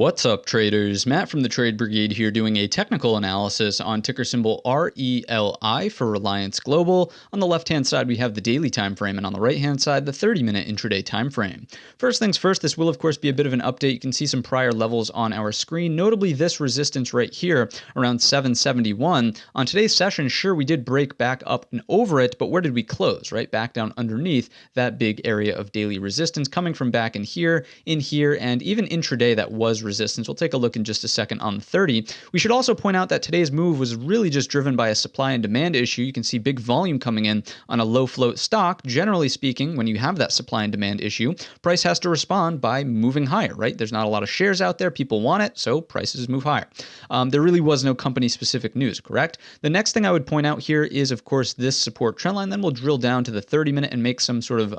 What's up, traders? Matt from the Trade Brigade here doing a technical analysis on ticker symbol RELI for Reliance Global. On the left-hand side, we have the daily time frame, and on the right-hand side, the 30-minute intraday time frame. First things first, this will, of course, be a bit of an update. You can see some prior levels on our screen, notably this resistance right here around 771. On today's session, sure, we did break back up and over it, but where did we close, right? Back down underneath that big area of daily resistance coming from back in here, and even intraday that was resistance. We'll take a look in just a second on the 30. We should also point out that today's move was really just driven by a supply and demand issue. You can see big volume coming in on a low float stock. Generally speaking, when you have that supply and demand issue, price has to respond by moving higher, right? There's not a lot of shares out there. People want it, so prices move higher. There really was no company specific news, correct? The next thing I would point out here is, of course, this support trend line. Then we'll drill down to the 30-minute and make some sort of,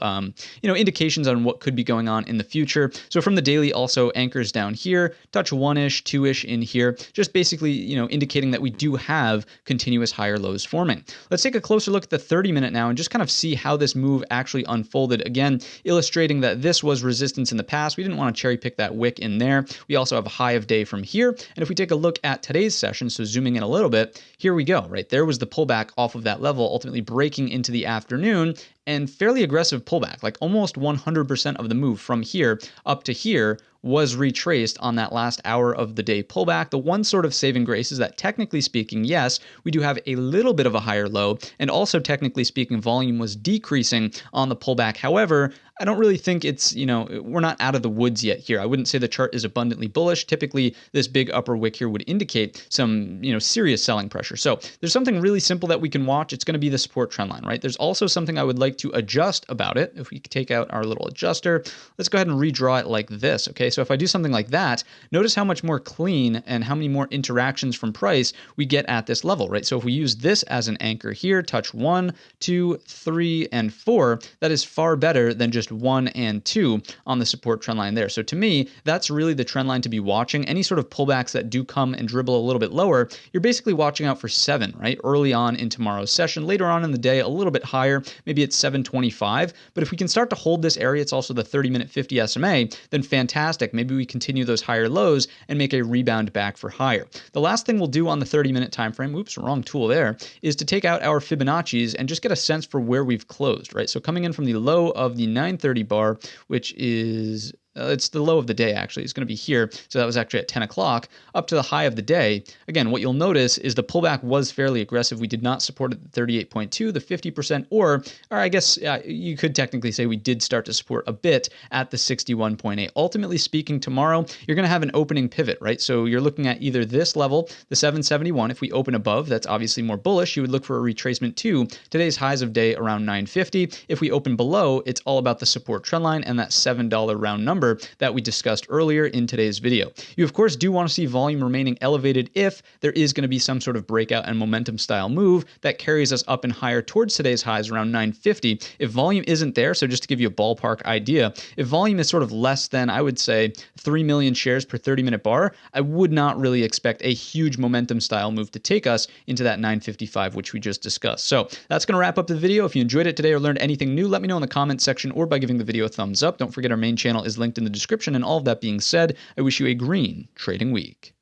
indications on what could be going on in the future. So from the daily, also anchors down here, touch 1-ish, 2-ish in here, just basically, indicating that we do have continuous higher lows forming. Let's take a closer look at the 30-minute now and just kind of see how this move actually unfolded. Again, illustrating that this was resistance in the past. We didn't want to cherry pick that wick in there. We also have a high of day from here. And if we take a look at today's session, so zooming in a little bit, here we go, right? There was the pullback off of that level, ultimately breaking into the afternoon, and fairly aggressive pullback, like almost 100% of the move from here up to here was retraced on that last hour of the day pullback. The one sort of saving grace is that technically speaking, yes, we do have a little bit of a higher low, and also technically speaking, volume was decreasing on the pullback. However, I don't really think it's, we're not out of the woods yet here. I wouldn't say the chart is abundantly bullish. Typically, this big upper wick here would indicate some, serious selling pressure. So there's something really simple that we can watch. It's going to be the support trend line, right? There's also something I would like to adjust about it. If we take out our little adjuster, let's go ahead and redraw it like this, okay? So if I do something like that, notice how much more clean and how many more interactions from price we get at this level, right? So if we use this as an anchor here, touch 1, 2, 3, and 4, that is far better than just 1 and 2 on the support trend line there. So to me, that's really the trend line to be watching. Any sort of pullbacks that do come and dribble a little bit lower, you're basically watching out for 7, right? Early on in tomorrow's session. Later on in the day, a little bit higher, maybe it's 725. But if we can start to hold this area, it's also the 30-minute 50 SMA, then fantastic. Maybe we continue those higher lows and make a rebound back for higher. The last thing we'll do on the 30-minute time frame, oops, wrong tool there, is to take out our Fibonacci's and just get a sense for where we've closed, right? So coming in from the low of the 930 bar, which is it's the low of the day, actually. It's going to be here. So that was actually at 10 o'clock up to the high of the day. Again, what you'll notice is the pullback was fairly aggressive. We did not support at the 38.2, the 50%, or I guess you could technically say we did start to support a bit at the 61.8. Ultimately speaking, tomorrow, you're going to have an opening pivot, right? So you're looking at either this level, the 771. If we open above, that's obviously more bullish. You would look for a retracement to today's highs of day around 950. If we open below, it's all about the support trend line and that $7 round number that we discussed earlier in today's video. You, of course, do want to see volume remaining elevated if there is going to be some sort of breakout and momentum style move that carries us up and higher towards today's highs around 950. If volume isn't there, so just to give you a ballpark idea, if volume is sort of less than, I would say, 3 million shares per 30-minute bar, I would not really expect a huge momentum style move to take us into that 955, which we just discussed. So that's going to wrap up the video. If you enjoyed it today or learned anything new, let me know in the comments section or by giving the video a thumbs up. Don't forget our main channel is linked in the description. And all of that being said, I wish you a green trading week.